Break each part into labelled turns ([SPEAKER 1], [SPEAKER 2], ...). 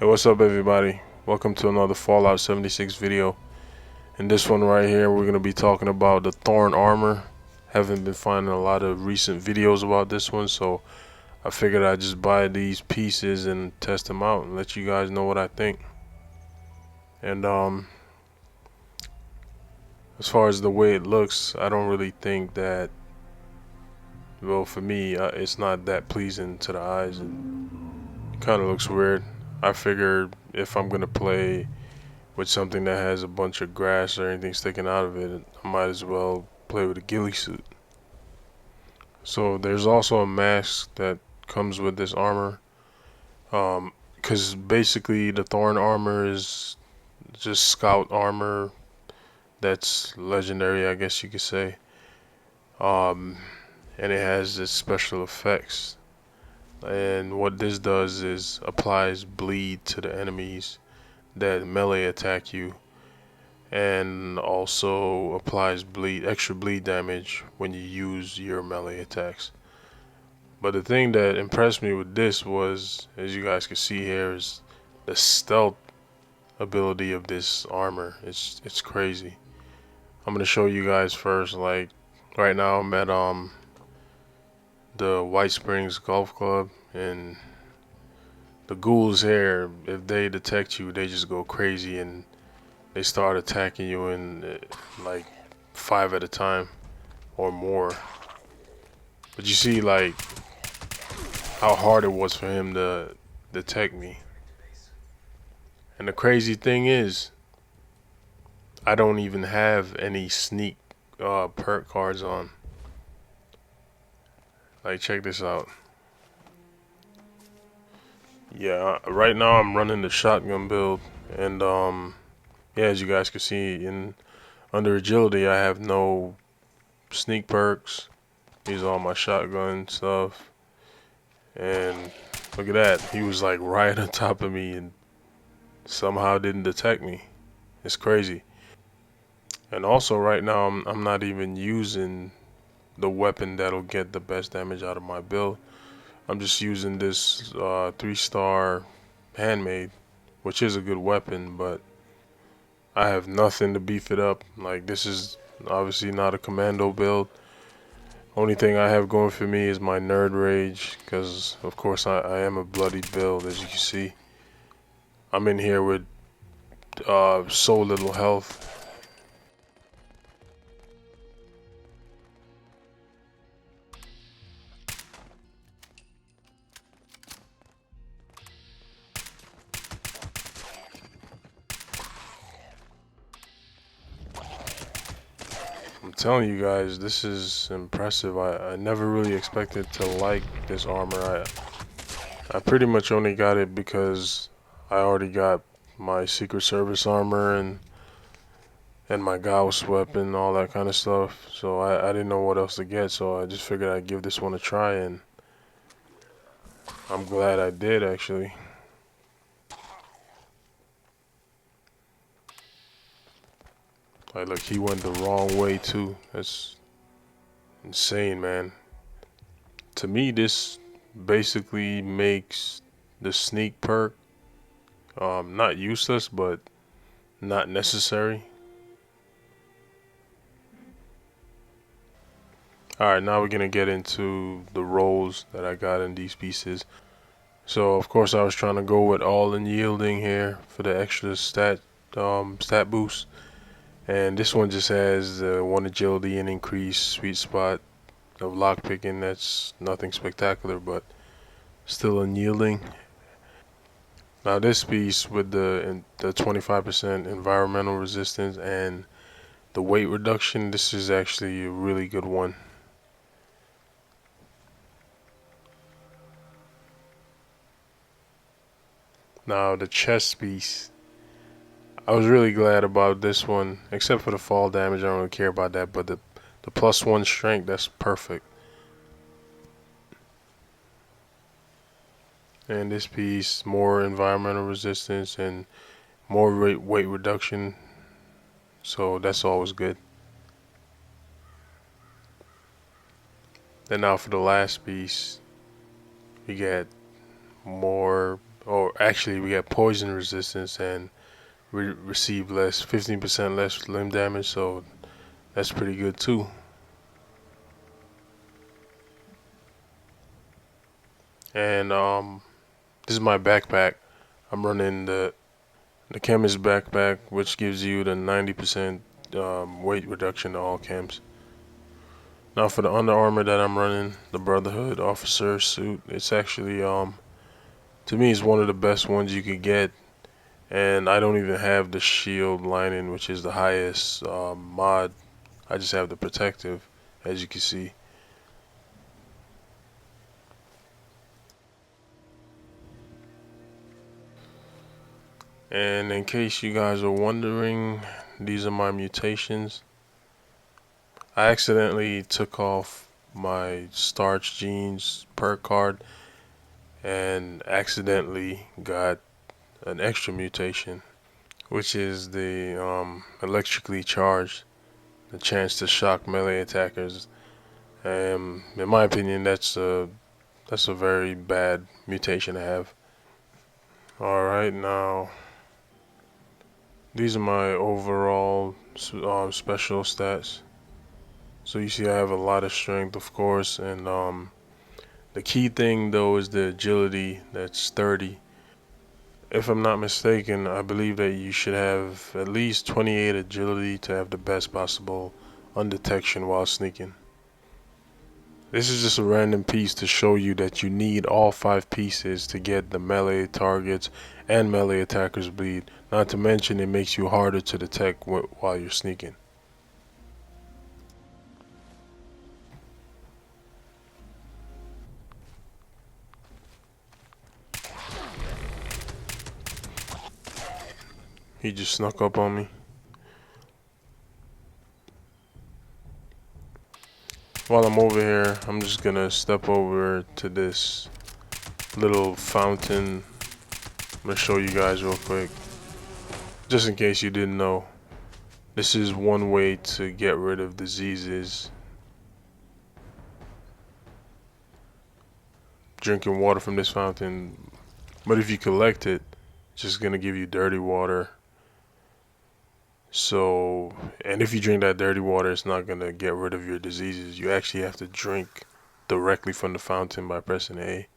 [SPEAKER 1] Hey, what's up everybody? Welcome to another Fallout 76 video. In this one right here, we're going to be talking about the Thorn armor. Haven't been finding a lot of recent videos about this one, so I figured I'd just buy these pieces and test them out and let you guys know what I think. And as far as the way it looks, I don't really think that, well, for me, it's not that pleasing to the eyes. It kind of looks weird. I figured if I'm going to play with something that has a bunch of grass or anything sticking out of it, I might as well play with a ghillie suit. So there's also a mask that comes with this armor. Because basically the Thorn armor is just scout armor that's legendary, I guess you could say. Um, and it has its special effects. And what this does is applies bleed to the enemies that melee attack you, and also applies extra bleed damage when you use your melee attacks. But the thing that impressed me with this was, as you guys can see here, is the stealth ability of this armor. It's crazy. I'm gonna show you guys first. Like right now, I'm at the White Springs Golf Club, and the ghouls here, if they detect you, they just go crazy and they start attacking you in like 5 at a time or more. But you see like how hard it was for him to detect me. And the crazy thing is, I don't even have any sneak perk cards on. Like, check this out. Yeah, right now I'm running the shotgun build, and yeah, as you guys can see, in under agility I have no sneak perks. These are all my shotgun stuff, and look at that. He was like right on top of me and somehow didn't detect me. It's crazy. And also right now I'm not even using the weapon that'll get the best damage out of my build. I'm just using this 3-star handmade, which is a good weapon, but I have nothing to beef it up. Like, this is obviously not a commando build. Only thing I have going for me is my nerd rage, because of course I am a bloody build, as you can see. I'm in here with so little health. I'm telling you guys, this is impressive. I never really expected to like this armor. I pretty much only got it because I already got my Secret Service armor and my Gauss weapon, all that kind of stuff. So I didn't know what else to get, so I just figured I'd give this one a try, and I'm glad I did actually. Like, look, he went the wrong way too. That's insane, man. To me, this basically makes the sneak perk not useless, but not necessary. Alright, now we're gonna get into the rolls that I got in these pieces. So of course I was trying to go with all unyielding here for the extra stat boost. And this one just has 1 agility and increased sweet spot of lockpicking. That's nothing spectacular, but still unyielding. Now this piece with the 25% environmental resistance and the weight reduction, this is actually a really good one. Now the chest piece, I was really glad about this one, except for the fall damage. I don't really care about that, but the +1 strength, that's perfect. And this piece, more environmental resistance and more weight reduction, so that's always good. Then now for the last piece, we get more or actually we get poison resistance and we receive 15% less limb damage, so that's pretty good too. And this is my backpack. I'm running the chemist backpack, which gives you the 90% weight reduction to all chems. Now for the Under Armour that I'm running, the Brotherhood Officer suit, it's actually to me it's one of the best ones you could get, and I don't even have the shield lining, which is the highest mod. I just have the protective, as you can see. And in case you guys are wondering, these are my mutations. I accidentally took off my starch jeans perk card and accidentally got an extra mutation, which is the electrically charged, the chance to shock melee attackers. In my opinion, that's a very bad mutation to have. All right, now these are my overall special stats. So you see I have a lot of strength, of course, and the key thing though is the agility, that's 30. If I'm not mistaken, I believe that you should have at least 28 agility to have the best possible undetection while sneaking. This is just a random piece to show you that you need all 5 pieces to get the melee targets and melee attackers bleed. Not to mention it makes you harder to detect while you're sneaking. He just snuck up on me. While I'm over here, I'm just gonna step over to this little fountain. I'm gonna show you guys real quick. Just in case you didn't know, this is one way to get rid of diseases. Drinking water from this fountain. But if you collect it, it's just gonna give you dirty water. So, and if you drink that dirty water, it's not gonna get rid of your diseases. You actually have to drink directly from the fountain by pressing A.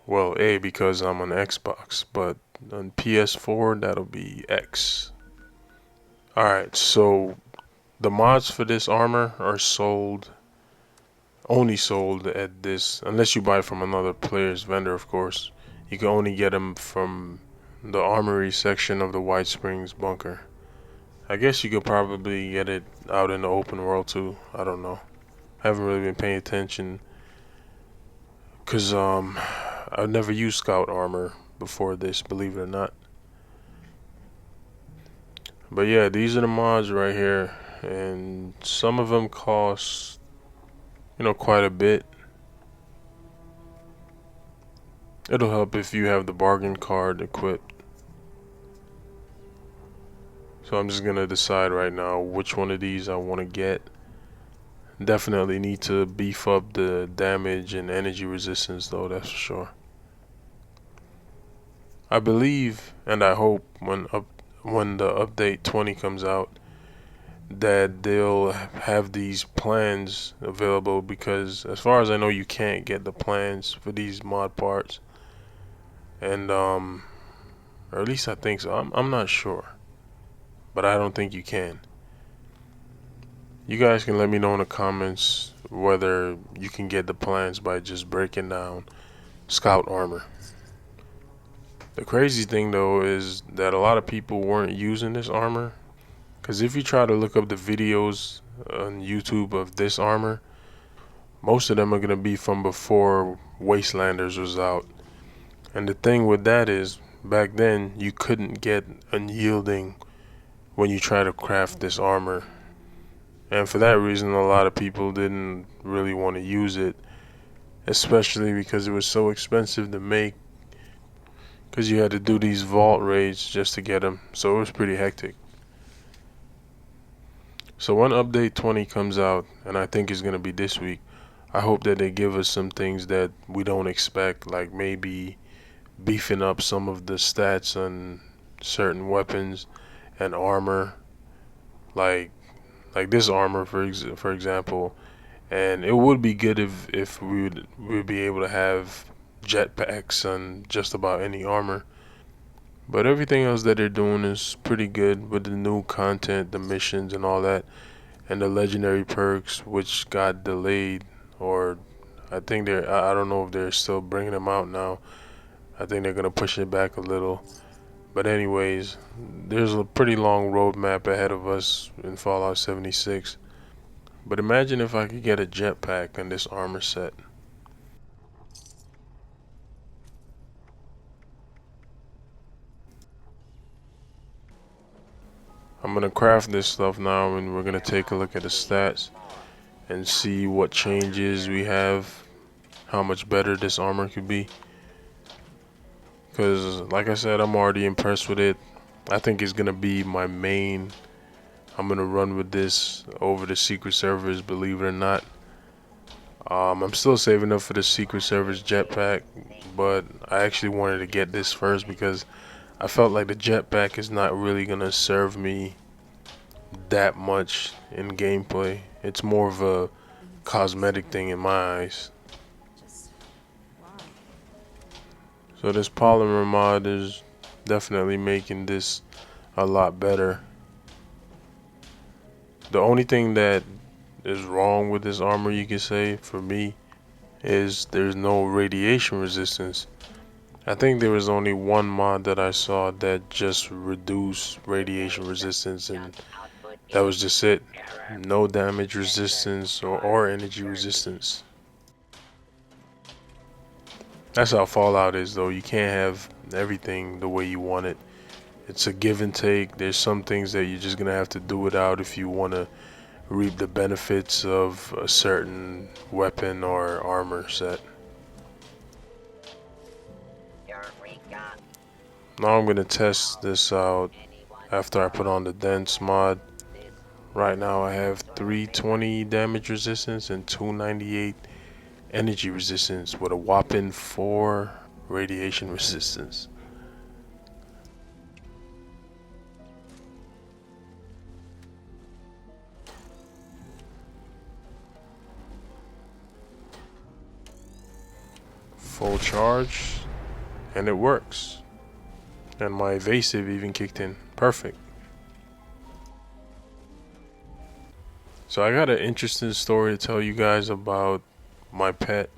[SPEAKER 1] Well, A because I'm on Xbox, but on PS4 that'll be X. Alright, so the mods for this armor are only sold at this, unless you buy from another player's vendor, of course. You can only get them from the armory section of the White Springs bunker. I guess you could probably get it out in the open world too. I don't know. I haven't really been paying attention because I've never used scout armor before this, believe it or not. But yeah, these are the mods right here, and some of them cost, quite a bit. It'll help if you have the bargain card equipped. So I'm just gonna decide right now which one of these I want to get. Definitely need to beef up the damage and energy resistance though, that's for sure. I believe and I hope when the update 20 comes out that they'll have these plans available, because as far as I know you can't get the plans for these mod parts. And or at least I think so. I'm not sure, but I don't think you can. You guys can let me know in the comments whether you can get the plans by just breaking down scout armor. The crazy thing though is that a lot of people weren't using this armor, because if you try to look up the videos on YouTube of this armor, most of them are going to be from before Wastelanders was out. And the thing with that is, back then you couldn't get unyielding when you try to craft this armor. And for that reason, a lot of people didn't really want to use it, especially because it was so expensive to make, because you had to do these vault raids just to get them. So it was pretty hectic. So when update 20 comes out, and I think it's going to be this week, I hope that they give us some things that we don't expect, like maybe beefing up some of the stats on certain weapons and armor, like this armor for example. And it would be good if we would be able to have jetpacks on just about any armor. But everything else that they're doing is pretty good with the new content, the missions and all that, and the legendary perks which got delayed, or I think I don't know if they're still bringing them out now. I think they're gonna push it back a little. But anyways, there's a pretty long roadmap ahead of us in Fallout 76. But imagine if I could get a jetpack on this armor set. I'm gonna craft this stuff now, and we're gonna take a look at the stats and see what changes we have, how much better this armor could be. Because like I said, I'm already impressed with it. I think it's gonna be my main. I'm gonna run with this over the secret servers, believe it or not. I'm still saving up for the secret servers jetpack, but I actually wanted to get this first because I felt like the jetpack is not really gonna serve me that much in gameplay. It's more of a cosmetic thing in my eyes. So this polymer mod is definitely making this a lot better. The only thing that is wrong with this armor, you could say, for me, is there's no radiation resistance. I think there was only one mod that I saw that just reduced radiation resistance, and that was just it. No damage resistance or energy resistance. That's how Fallout is, though. You can't have everything the way you want it. It's a give and take. There's some things that you're just gonna have to do without if you want to reap the benefits of a certain weapon or armor set. Now I'm gonna test this out after I put on the dense mod. Right now I have 320 damage resistance and 298 energy resistance with a whopping 4 radiation resistance. Full charge, and it works. And my evasive even kicked in. Perfect. So I got an interesting story to tell you guys about my pet.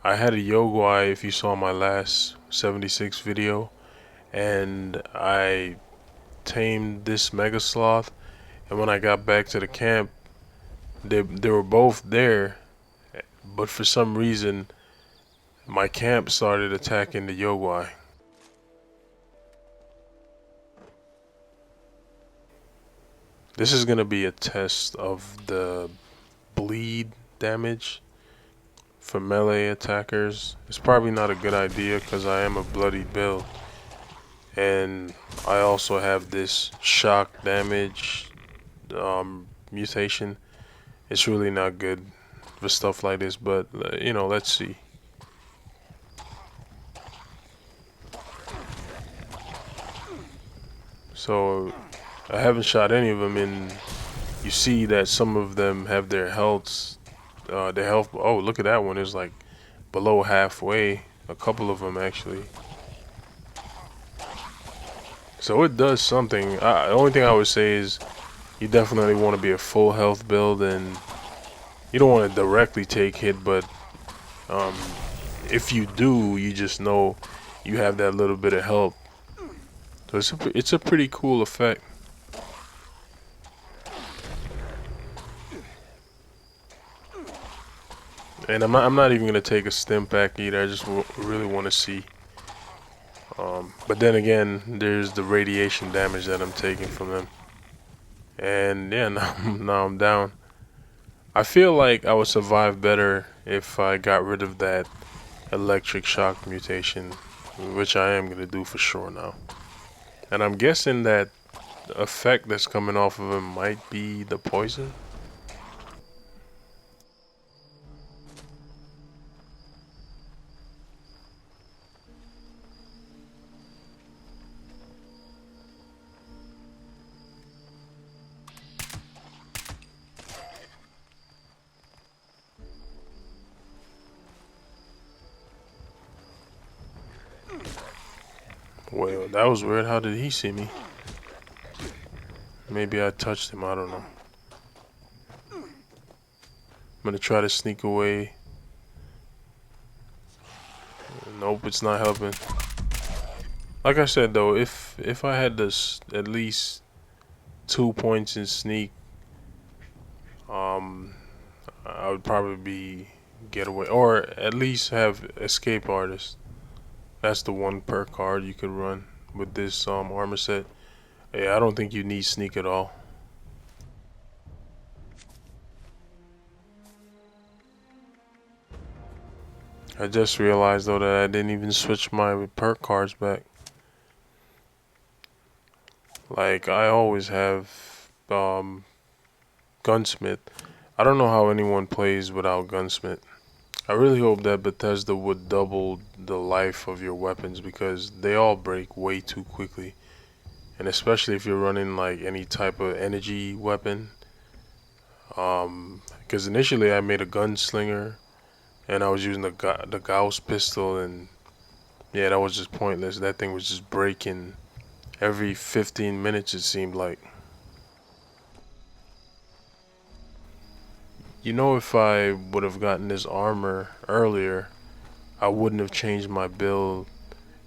[SPEAKER 1] I had a Yogwai, if you saw my last 76 video, and I tamed this Mega Sloth, and when I got back to the camp, they were both there, but for some reason my camp started attacking the Yogwai. This is gonna be a test of the bleed damage for melee attackers. It's probably not a good idea because I am a bloody build, and I also have this shock damage mutation. It's really not good for stuff like this, but you know, let's see. So I haven't shot any of them, and you see that some of them have their healths, their health. Oh, look at that one! It's like below halfway. A couple of them actually. So it does something. The only thing I would say is you definitely want to be a full health build, and you don't want to directly take hit, but um, if you do, you just know you have that little bit of help. So it's a pretty cool effect. And I'm not even gonna take a stim pack either. I just really want to see. But then again, there's the radiation damage that I'm taking from them. And yeah, now I'm down. I feel like I would survive better if I got rid of that electric shock mutation, which I am gonna do for sure now. And I'm guessing that the effect that's coming off of him might be the poison. Well, that was weird. How did he see me? Maybe I touched him. I don't know. I'm gonna try to sneak away. Nope, it's not helping. Like I said though, if I had this at least 2 points in sneak, um, I would probably be getaway or at least have escape artist. That's the one per card you could run with this armor set. Yeah, I don't think you need sneak at all. I just realized though that I didn't even switch my perk cards back. Like I always have gunsmith. I don't know how anyone plays without gunsmith. I really hope that Bethesda would double the life of your weapons because they all break way too quickly. And especially if you're running like any type of energy weapon. Because initially I made a gunslinger and I was using the Gauss pistol, and yeah, that was just pointless. That thing was just breaking every 15 minutes it seemed like. You know, if I would have gotten this armor earlier, I wouldn't have changed my build.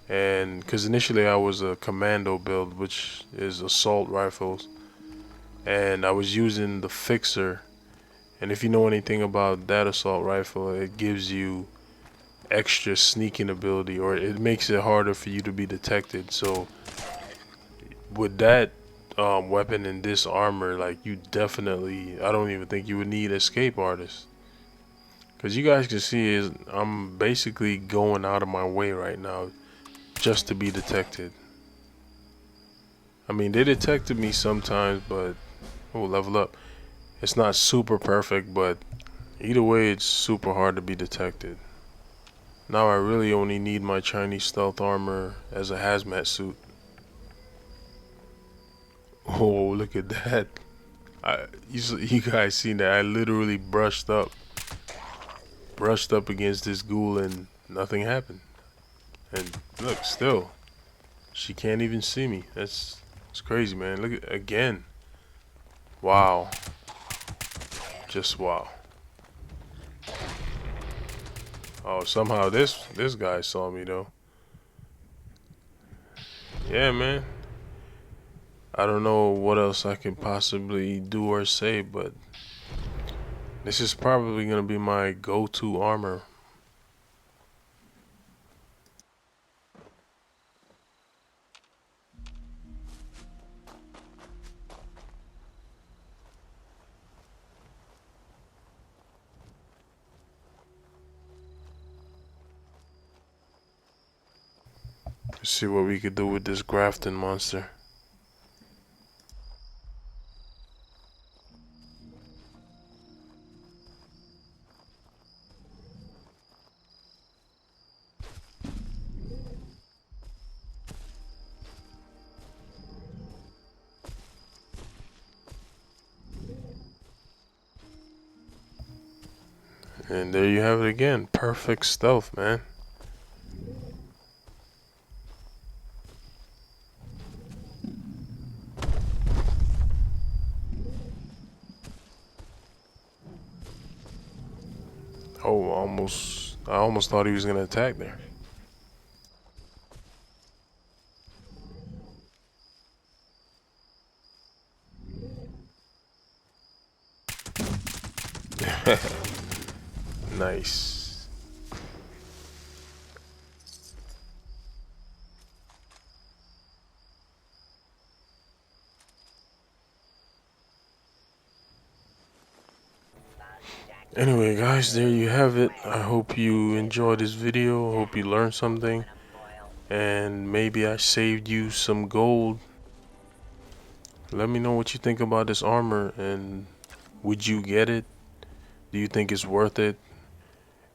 [SPEAKER 1] And because initially I was a commando build, which is assault rifles, and I was using the fixer. And if you know anything about that assault rifle, it gives you extra sneaking ability, or it makes it harder for you to be detected. So with that weapon and this armor, like you definitely, I don't even think you would need escape artist. Cause you guys can see is I'm basically going out of my way right now just to be detected. I mean, they detected me sometimes, but oh, level up. It's not super perfect, but either way, it's super hard to be detected. Now I really only need my Chinese stealth armor as a hazmat suit. Oh, look at that. You guys seen that? I literally brushed up against this ghoul and nothing happened. And look, still, she can't even see me. It's crazy, man. Look at again. Wow, just wow. Oh, somehow this guy saw me though. Yeah, man. I don't know what else I can possibly do or say, but this is probably gonna be my go-to armor. Let's see what we could do with this Grafton monster. And there you have it again. Perfect stealth, man. Oh, I almost thought he was gonna attack there. Nice. Anyway, guys, there you have it. I hope you enjoyed this video. Hope you learned something. And maybe I saved you some gold. Let me know what you think about this armor, and would you get it? Do you think it's worth it?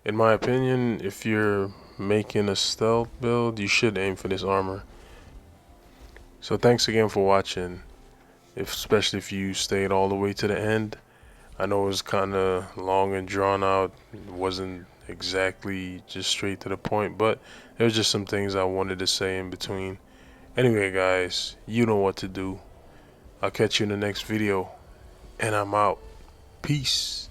[SPEAKER 1] In my opinion, if you're making a stealth build, you should aim for this armor. So thanks again for watching, especially if you stayed all the way to the end. I know it was kind of long and drawn out. It wasn't exactly just straight to the point, but there was just some things I wanted to say in between. Anyway, guys, you know what to do. I'll catch you in the next video, and I'm out. Peace.